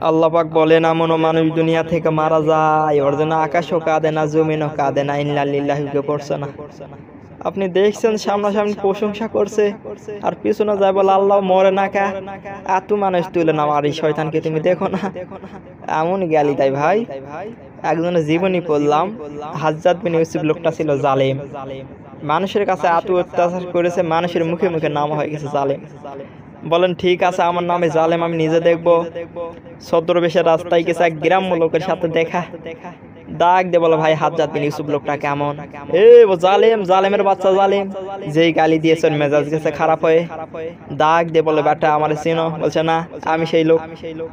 আল্লাহ পাক বলেন, এমনও মানুষ দুনিয়া থেকে মারা যায়, ওর জন্য আকাশও কাঁদে না, জমিনও কাঁদে না, ইন্না লিল্লাহি কে পড়ছে না। আপনি দেখছেন সামনাসামনি প্রশংসা করছে, আর পিছনে যায় বলে আল্লাহ মরে না কা, এত মানুষ তুলে নাও, আর এই শয়তানকে তুমি দেখো না। এমন জ্ঞানী তাই ভাই। একজনের জীবনী পড়লাম, হাজ্জাজ বিন ইউসুফ লোকটা ছিল জালেম, মানুষের কাছে এত অত্যাচার করেছে, মানুষের মুখে মুখে নাম হয়ে গেছে জালেম। বলেন ঠিক আছে, আমার নামে জালেম, আমি নিজে দেখবো। ছদ্রবেশের রাস্তায় গেছে, এক গ্রাম্য লোকের সাথে দেখা, ডাক দে বলো, ভাই হাজ্জাজ বিন ইউসুফ লোকটা কেমন? ও জালেম, জালেমের বাচ্চা জালেম। যেই গালি দিয়েছেন মেজাজ গেছে খারাপ হয়ে। ডাক দে বলে, বেটা আমার চিনো? বলছে না, আমি সেই লোক।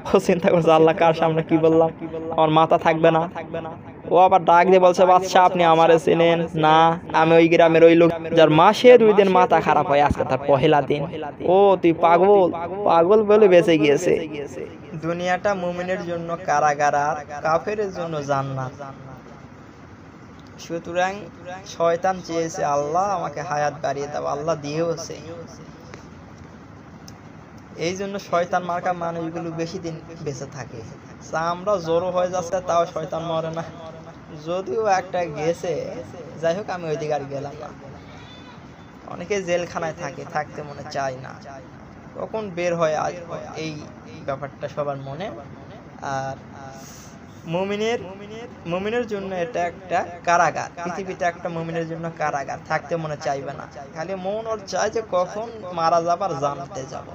ও চিন্তা করছে, আল্লাহ কার সামনে কি বললাম, আমার মাথা থাকবে না। ও আবার ডাক দিয়ে বলছে, বাদশা আপনি আমারে চিনেন না? আমি ওই গ্রামের ওই লোক যার মাসে 2 দিন মাথা খারাপ হয়, আজকে তার পহেলা দিন। ও তুই পাগল, পাগল বলে বেঁচে গিয়েছে। দুনিয়াটা মুমিনের জন্য কারাগার, আর কাফেরের জন্য জান্নাত। সুতরাং শয়তান চেয়েছে আল্লাহ আমাকে হায়াত বাড়িয়ে দাও, আল্লাহ দিয়েওছে। এই জন্য শয়তান মার্কা মানুষগুলো বেশি দিন বেঁচে থাকে। আমরা জড়ো হয়ে যাচ্ছে, তাও শয়তান মরে না। যদিও একটা গেছে, যাই হোক, আমি ওই দিকে আর গেলাম না। অনেকে জেলখানায় থাকে, থাকতে মনে চায় না, কখন বের হয় আসবো, এই ব্যাপারটা সবার মনে। আর মুমিনের জন্য এটা একটা কারাগার, পৃথিবীতে একটা মুমিনের জন্য কারাগার, থাকতে মনে চাইবে না, খালি মন ওর চায় যে কখন মারা যাবার জানতে যাব।